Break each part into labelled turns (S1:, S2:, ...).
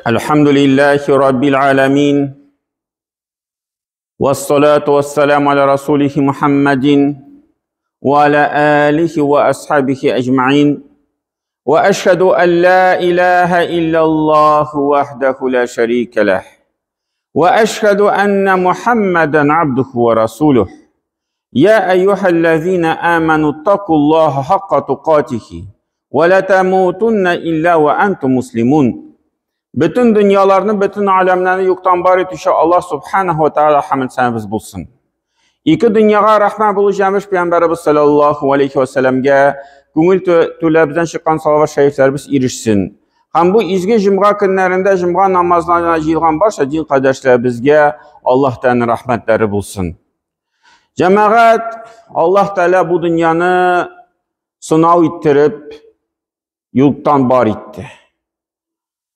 S1: Elhamdülillahi Rabbil alemin. Vessalatu vesselamu ala Resulihi Muhammedin ve ala alihi ve ashabihi ecma'in. Ve eşhedü en la ilahe illallah vahdehu la şerike leh. Ve eşhedü enne Muhammeden abduhu ve resuluh. Ya eyyühellezine amenu takullaha hakka tukatihi ve la temutunne illa ve entum muslimun. Bütün dünyalarını, bütün alemlerini yoktan var etişe Allah subhanahu ve teala hamd sənəviz bulsun. İki dünyaya rəhmət bulacağımız Peyğəmbərimiz sallallahu aleyhi ve sellem'e güngül tüləbizdən çıkan salavat şəriflərimiz irişsin. Hem bu izgi cümğa günlərində cümğa namazlarına yığılan varsa din qardaşlarımızga Allah Teala rəhmətləri bulsun. Cəmaət, Allah Teala bu dünyanı sınav ettirib yoktan var etdi.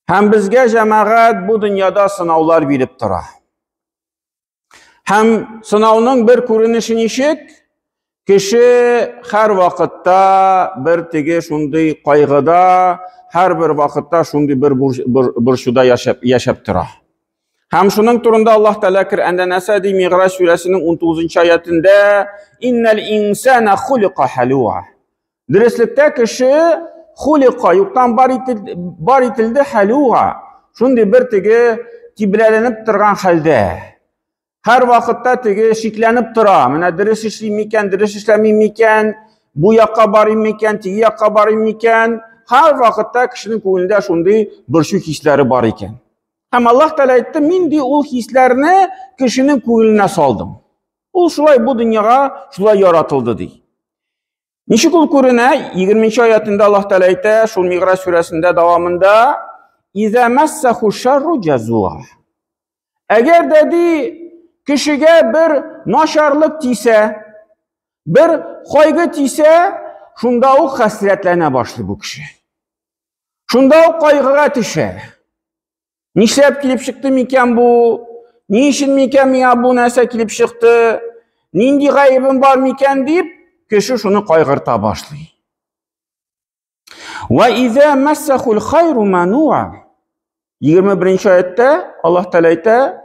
S1: Hem bizge cemaat bu dünyada sınavlar verip dura. Hem sınavının bir görünüşü nişik, kişi her vakitte bir tege şunday kaygıda, her bir vakitte şunday bir burşuda yaşap dura. Hem şunun turunda Allah Teala Kur'an'da Nesedi Mi'raç suresinin 19. ayetinde İnnel insane hulika halu'a. Derslikte kişi Hulika yoktan bar itildi haluğa. Şundi bir tege tibrelenip durgan halde. Her vakitte tege şiklenip dura. Mene diriş işlemiken, diriş işlememiken, bu yakka barimiken, tigi yakka barimiken. Her vakitte kişinin koyunda şundi bir şu hisleri bar iken. Hem Allah Teala etti, min di ol hislerini kişinin koyuna saldım. Ol şulay bu dünyaya şulay yaratıldı di. Nişik ol körüne 20. ayetinde Allah Teala ayette şu Mi'raç suresinde devamında İza messehu şerru cezua. Eğer dedi kişiye bir naşarlık tise, bir kaygı tise, şunda o hasretlerine başlı bu kişi. Şunda o kaygıya tişe. Nişlep kilip çıktı miken bu? Niçin miken miya bu nese kilip çıktı? Nindi gaybim var miken deyip kişi şunu kaygırta başlıyor. Ve izâ messehul hayru manu'a. 21. ayette Allah Teala ayette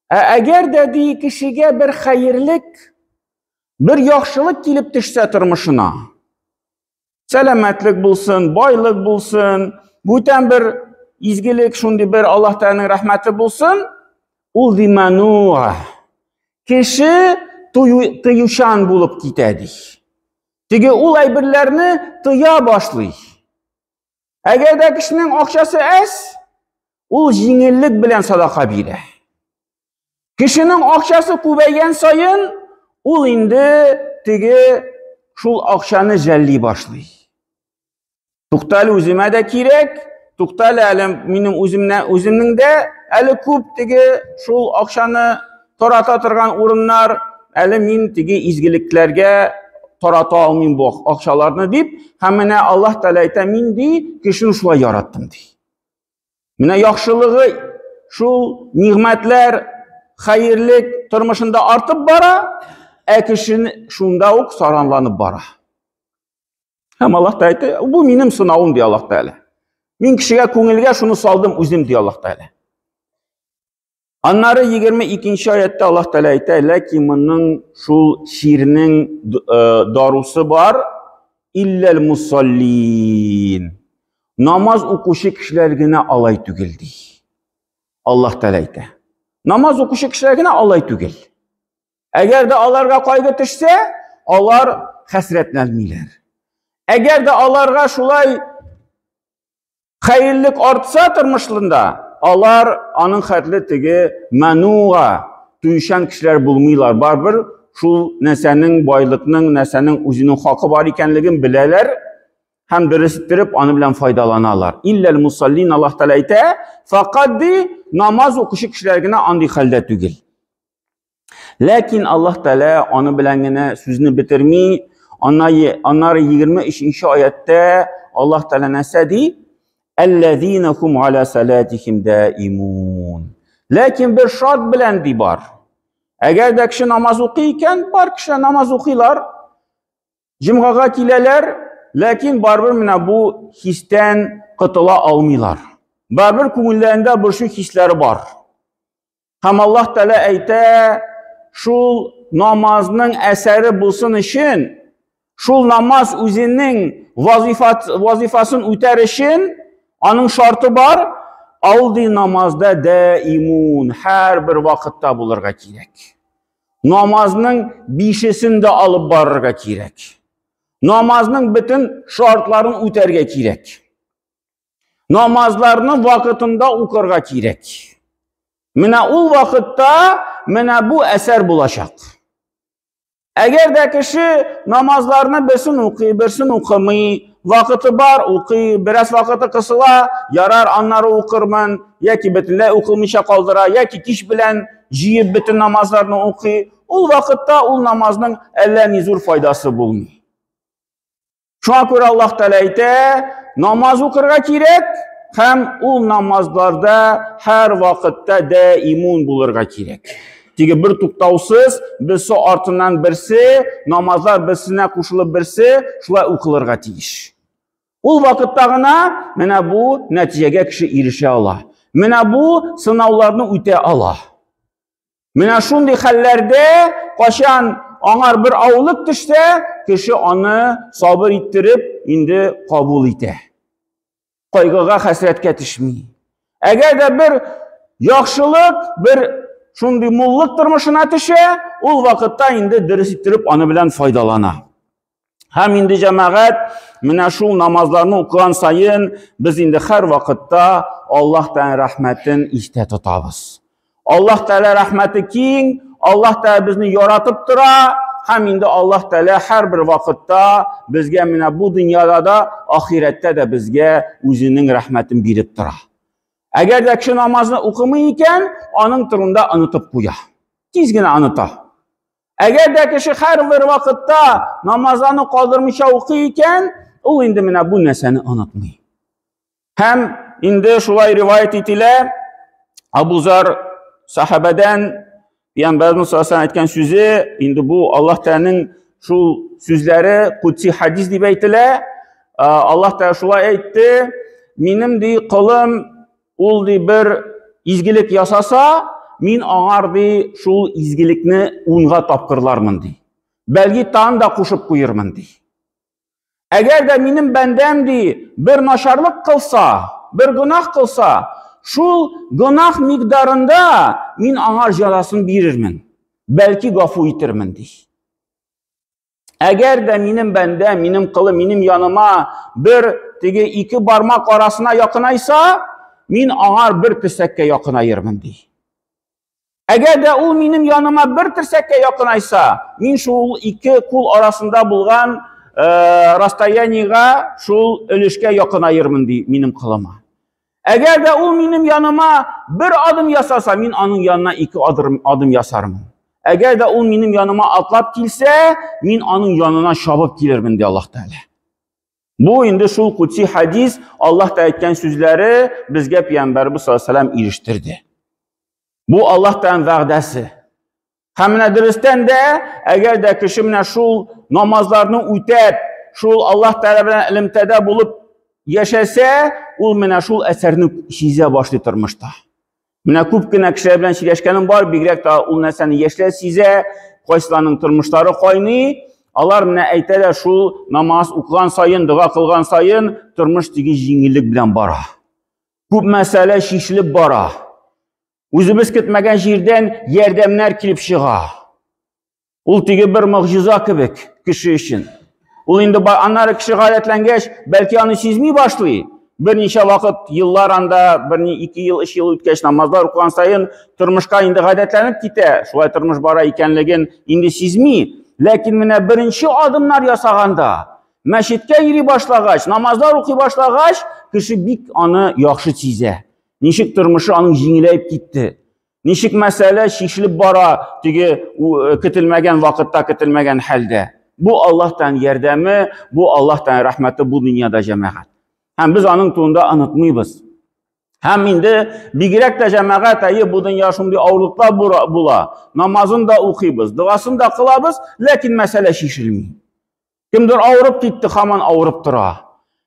S1: eğer dediği kişiye bir hayırlık, bir yaxşılık gelip düşse tırmışına, selametlik bulsun, baylık bulsun, bütün bir izgilik şundi bir Allah Teala'nın rahmeti bulsun, ul di manu'a. Kişi tıyuşan bulup gitedi. Tege ul aybirlerini tıya başlıyor. Eğer de kişinin akçası es, ul jingillik bilen sadaka bire. Kişinin akçası kuvveygen sayın, ul indi tege şul akçanı jelli başlıyor. Tuqtalı üzüme de kirek, tuqtalı benim üzümün de eli kup tege şul akçanı torata tırgan urunlar, eli min tege izgiliklerge torata almayın bu akşalarını deyip, hemine Allah Teala ayta min dey, kişini şula yarattım dey. Mine yaxşılığı, şu nimetler, hayırlık turmuşunda artıp bara, kişinin şunda ok saranlanıp bara. Hem Allah Teala ayta, bu benim sınavım diye Allah Teala. Min kişiye könülge şunu saldım üzüm diye Allah Teala. Anları 22. ayette Allah Teala ayta, lakimanın şu şiirinin darusu var, illel musallin. Namaz okuşu kişilerine alay tügildi. Allah Teala ayta. Namaz okuşu kişilerine alay tügil. Eğer de alarga kaygı düşse, alar hasretlenmiler. Eğer de alarga şulay hayırlık artsa tırmışlığında, alar anın xətli tegi manuğa duyuşan kişiler bulmuyorlar. Barbir şu nesenin baylıqının, nesenin üzünün hakkı var ikenligin bileler, hem dürüsttirip anı bilen faydalanarlar. İllel musallin Allah Teala ayta, fakat namaz okuşu kişilerine andi halde tügil. Lakin Allah Teala anı bilenine sözünü bitirmi, anları 23. ayette Allah Teala nesedi, اَلَّذ۪ينَ هُمْ عَلَى سَلَاتِهِمْ دَائِمُونَ. Lakin bir şart bilendi var. Eğer de kişi namaz okuyken, var kişi namaz okuyorlar, cimgaga kileler, lakin barbir mine bu histen kıtıla almıyorlar. Baribir ko'ngillarida bir shu hislari bor. Ham Alloh taolo ayta, shul namozning asari bo'lsin uchun, shul namoz o'zining vazifasini o'tar uchun onun şartı bor, oldi namozda daimun, har bir vaqtda bo'lirga kerak. Namozning beshisini olib borarga kerak. Namozning bütün şartlarini o'targa kerak. Namazlarni vaqtida o'qirga kerak. Mana u vaqtda mana bu asar bo'lacak. Agarda kishi namazlarni birsin o'qiy, birsin o'qimay, vaqti bor o'qiy, biraz vaqti qisila, yarar anları o'qirman, yoki butunlay o'qilmisha qoldira, yoki kish bilan jiyib bütün namazlarni o'qiy, u vaqtda u namozning Allohning zo'r foydasi bo'lmaydi. Shuna ko'ra Alloh taolo ayta, namoz o'qirga kerak, ham u namozlarda har vaqtda daimun bo'lirga kerak. Çünkü bir tuktavsiz, birisi ortidan birisi, namazlar birisine qo'shilib birisi, şulay o'qilirga tegish. U vaqtdagina mana bu natijaga kishi erisha ola. Mana bu sinovlarni o'ta ola. Mana shunday hollarda qachon onar bir avlik tushsa, kishi onu sabır ettirib, endi qabul etadi. Qayg'uga hasratga tushmaydi. Agarda bir yaxshilik, bir şunday mullik turmushuna tusha, u vaqtda endi dars ettirib onu bilan foydalana. Ham endi jamoat mana shu namozlarni o'qigan sayin biz endi har vaqtda Alloh taolo rahmatini esda tutamiz. Alloh taolo rahmati keng, Alloh taolo bizni yaratib tura, ham endi Alloh taolo har bir vaqtda bizga mana bu dunyoda da oxiratda da bizga o'zining rahmatini berib tura. Agarda kishi namozni o'qimay ekan, onun turunda unutib qo'ya. Tezgina unuta. Agarda kishi har bir vaqtda namozlarni qoldirmisha o'qiy ekan, u endi mana bu narsani unutmaydi. Ham endi shulay rivoyat etilar, Abu Zar sahabadan Peygamberimiz sallallohu alayhi vasallam aytgan so'zi, endi bu Alloh taolaning shu so'zlari qudsi hadis deb aytilar. Alloh taolo shulay aytdi, menim di qo'lim ul bir izgilik yasasa, min ağar di şul izgilikni unga topqirlarmın di. Belki tan da qo'shib qo'yirman di. Agar da menim bandam di bir nasharlik qilsa, bir gunoh qilsa, şul gunoh miqdorida min ağar jazosini berirman. Belki g'afu etirman di. Agar da menim bandam, menim qilim, menim yanıma bir tege iki barmoq orasına yaqinaysa, min ağar bir tirsakka yaqinayirman dey. Agar da u menim yanıma bir tirsakka yaqinaysa, min shul ikki qo'l orasida bo'lgan rastoyaniga shul ulushga yaqinayirman dey menim qilima. Agar da u menim yanıma bir adım yasasa, min onun yanına iki adım yasarman. Agar da u menim yanıma atlab kelsa, min onun yanına şabab kelirman dey Alloh taolo. Bu endi şul qudsi hadis Alloh taolo aytgan so'zlari bizga Payg'ambarimiz sollallohu alayhi vasallam erishtirdi. Bu Alloh taoloning va'dasi. Hamma durustdan da agar da kishi mana shul namozlarni o'tab, shul Alloh taolo bilan ilmtada bo'lib yashasa, u mana shul asarni shiza boshli turmushda. Mana ko'pgina kishilar bilan shilashganim bor, bigroq da u narsani yashlar siza, qo'shlarning turmushlari qo'yni. Allar mana aytadilar, shu namoz o'qigan sayin, duo qilgan sayin turmushdagi yengillik bilan bora. Ko'p masala shishilib bora. O'zimiz ketmagan yerdan yordamlar kelib chiqa. U tigi bir mo'jiza kabi kishi uchun. U endi anari kishi g'ayratlangach, balki uni sezmay boshlaydi. Bir necha vaqt yillar anda, bir 2 yil, 3 yil o'tgach namozlar o'qigan sayin turmushga endi g'ayratlanib ketadi. Shulay turmush bora ekanligini endi sezmay. Lakin mana birinchi adımlar yasaganda, masjidga yuri boshlagach, namozlar o'qiy boshlagach, kishi bik uni yaxshi sezadi. Nishik turmushi uning yengillayib ketdi. Nishik masala shishilib bora, tigi kutilmagan vaqtda, kutilmagan holda. Bu Allohdan yordami, bu Allohdan rahmati bu dunyoda jamoat. Ham biz uning to'nda unutmaymiz. Ham endi bigirak da jamoat ayi bu dunyo shunday og'riqlar bo'la. Namozini da o'qiymiz, duosini da qilamiz, lekin masala shishilmaydi. Kimdir og'rib ketdi, hamon og'rib tura.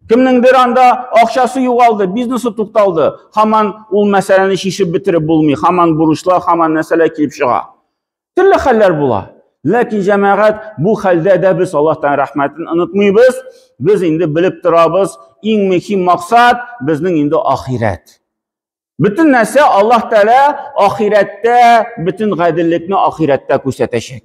S1: Kimningdir anda akçası yo'qoldi, biznesi to'xtaldi. Hamon ul masalani shishib bitirib bo'lmaydi. Hamon burishlar, hamon narsalar kelib chiqadi. Turli xillar bo'ladi. Lekin jamoat bu holda da biz Allohdan rahmatini unutmaymiz. Biz endi bilib turamiz, eng muhim maqsad bizning endi oxirat. Bütün narsa Alloh taolo oxiratda bütün g'adillikni oxiratda ko'rsatacak.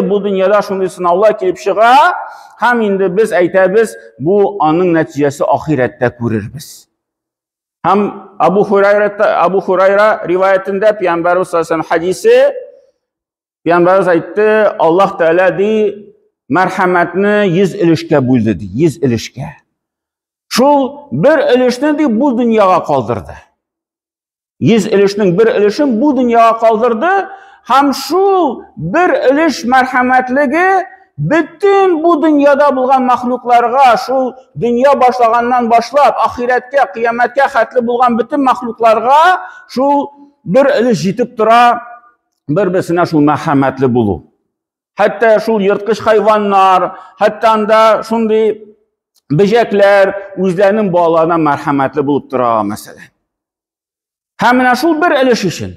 S1: Bu dunyoda shunday sinovlar kelib chiqadi, ham endi biz aytamiz, bu onun natijasi oxiratda ko'ramiz. Ham Abu Hurayra rivoyatida Payg'ambarimiz sollallohu alayhi vasallam hadisi, Payg'ambarimiz aytdi, Alloh taolo di marhamatni 100 ilishga bo'ldi, 100 ilishga. Shu bir ilishni bu dunyoga qoldirdi. 100 ilishning bir ilishin bu dunyoga qoldirdi. Ham shu bir ilish marhamatligi bütün bu dunyoda bo'lgan mahluqlarga, shu dunyo boshlagandan boshlab oxiratga, qiyomatga xatli bo'lgan bütün mahluqlarga shu bir ilish yetib tura, bir-birisine shu marhamatli bo'lu. Hatta shu yirtqich hayvonlar, hatta anda shunday bejekler o'zlarining bolalarına marhamatli bo'lib tura masalan. Hamına shu bir ilish uchun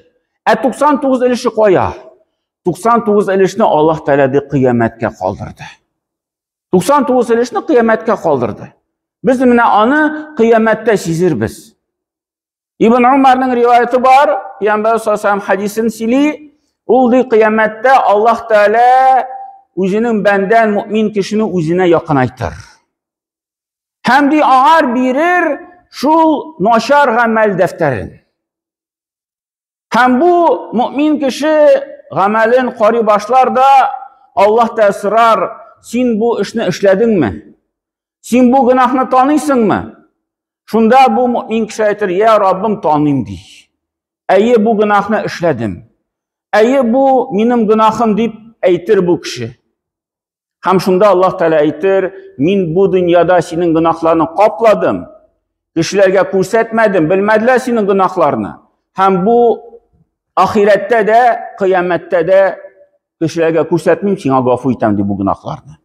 S1: 99 ilishni qo'ya. 99 ilishni Alloh taolo qiyomatga qoldirdi. 99 ilishni qiyomatga qoldirdi. Biz mana onu qiyomatda sezirmiz. Ibn Umarning rivoyati bor, Payg'ambar sollallohu alayhi vasallam hadisini sili, ul qiyomatda Alloh taolo o'zining bandan mu'min kishini o'zine yaqinaytir. Hamdi ağır birir şu noşar gamel defterin. Hem bu mümin kişi gamelin qori başlarda Allah da ısrar, sen bu işni işledin mi? Sen bu günahını tanıysın mı? Şunda bu mümin kişi aytır, ya Rabbim tanıyım dey. Ey bu günahını işledim. Ey bu benim günahım deyip aytır bu kişi. Hem şunda Allah Teala aytır, men bu dünyada senin günahlarını qopladım. Kişilerge ko'rsatmadim, bilmediler senin günahlarını. Hem bu ahirette de, kıyamette de kişilerge ko'rsatmayim, sana g'afur etam deydi bu günahlarını.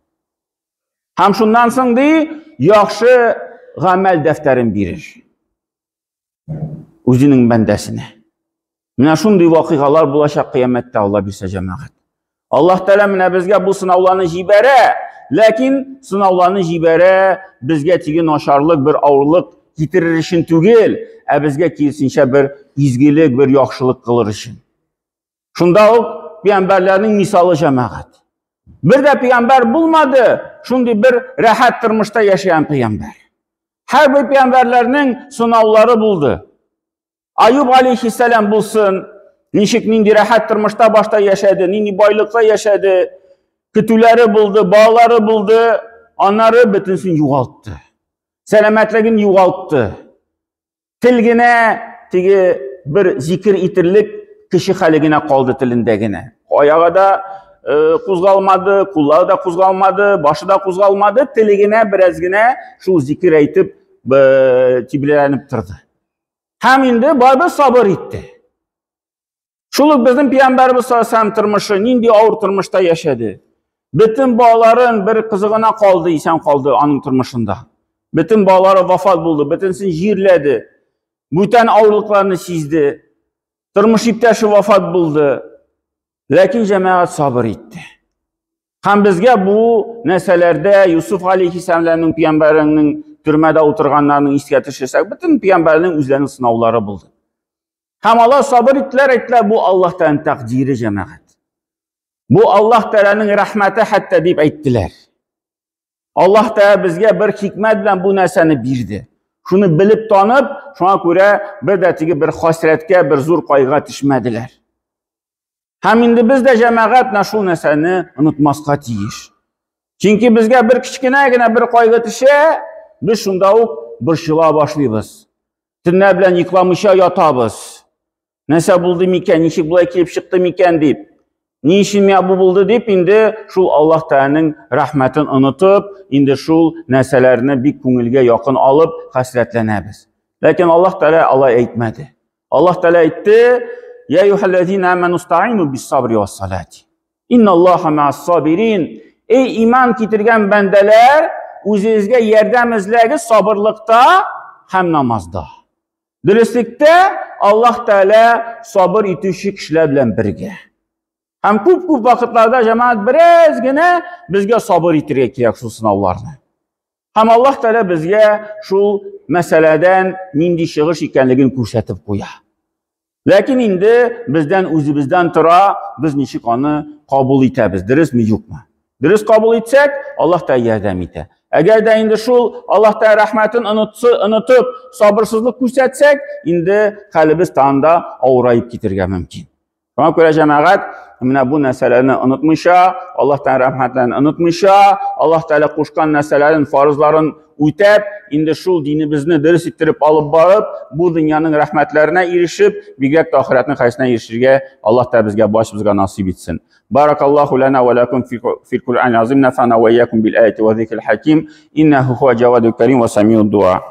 S1: Hem şundan so'ng deydi, yaxshi amel defterin birir. O'zining bandasine. Mana shunday voqealar bo'lacak kıyamette Allah bilse cemaat. Allah Teala mana bizga bu sinovlarni jibara, lekin sinovlarni jibara bizga tigi noşarlık bir ağırlık yitiririşin tugil, bizga kelsincha bir izgilik, bir yaxshilik qilirişin. Shunda o peygamberlerin misali cemaat. Bir de peygamber bulmadı, shunday bir rahat turmushda yaşayan peygamber. Her bir peygamberlerinin sinovları buldu. Ayub aleyhisselam bulsun, nişik nindi rahat turmushda başta yaşadı, nindi boylikda yaşadı, kütüleri buldu, bağları buldu, onları bütünsin yo'qoltdi. Selametligini yo'qoltdi. Tilgine tigi bir zikir itirlik kishi haligine qoldi tilindagina. Oyog'i da qo'zg'almadi, qo'llari da qo'zg'almadi, boshi da qo'zg'almadi, tiligine birazgina shu zikir aytib tiblanib turdi. Ham endi baribir sabr etdi. Şuluk bizim Peygamberimiz sallallahu aleyhi ve sellem turmushi nindi ağır turmushda yaşadı. Bütün bağların bir kızığına kaldı, isen kaldı onun turmushunda. Bütün bağları vafat buldu, bütünsün jirledi. Bütün ağırlıklarını sizdi. Turmush iptaşı vafat buldu. Lakin cemaat sabır etti. Hem bizge bu neselerde Yusuf aleyhisselam'ın Peygamberinin türmede oturganlarını isketişirsek, bütün Peygamberinin üzerinin sınavları buldu. Hem Allah sabır ettiler, bu Allah'tan takdiri cemaat. Bu Allah Teala'nın rahmeti hatta deyip ayttiler. Allah Teala bizge bir hikmetle bu neseni birdi. Şunu bilip tanıp, şuna göre bir de tigi bir hasretke, bir zor kaygıya düşmediler. Hem indi biz de cemaat şu neseni unutmazqa tiyiş. Çünkü bizge bir kichkinagina bir kaygı düşe, biz şunda bir şıla başlayız. Tünne bilen yıklamışa yatabız. Nese buldu miken, nişik bulay kelip çıktı miken deyip, ne işin ya bu buldu deyip, indi şul Allah Teala'nın rahmetini unutup, indi şul neselerini bir ko'ngilga yakın alıp hasretlenemiz. Lakin Allah Teala alay etmedi. Allah Teala etti, ya eyyuhellezine amenu sta'inu bis sabri ve salati. İnna Allaha ma'as sabirin. Ey iman getirgen bendeler, o'zingizga yordam izlaysiz sabırlıkta hem namazda. Dürüstlükte Allah Teala sabır etuvchi kishilar bilan birga. Hem ko'p vaqtlarda jamoat birozgina bizga sabır etirga kerak shu sinovlarni. Hem Allah Teala bizga shu masaladan nindi shig'ish ekanligini ko'rsatib qo'ya. Lekin endi bizdan o'zimizdan tura biz nechik onu qabul etamiz, durustmi yo'qmi? Durust qabul etsak, Allah Teala yordam etadi. Agar da endi shu Allah Teala rahmatini unutib sabırsızlık ko'rsatsak, endi qalbimiz tanda avrayib ketirga mumkin. Shunga ko'ra jamoat mana bu narsalarni unutmisha, Allah Teala rahmatlarini unutmisha, Allah Teala qo'shgan narsalarin farzlarini o'tab, endi shu dinimizni durust ettirib olib borib, bu dunyoning rahmatlarına erishib, bigat oxiratning qaysidan erishishga Allah Teala bizga boshimizga nasib etsin. Barakallahu lana va lakum fil Qur'anil azim, nafa'na va iyyakum bil ayati va zikril hakim, innahu huwa jawadul karim va samiud du'a.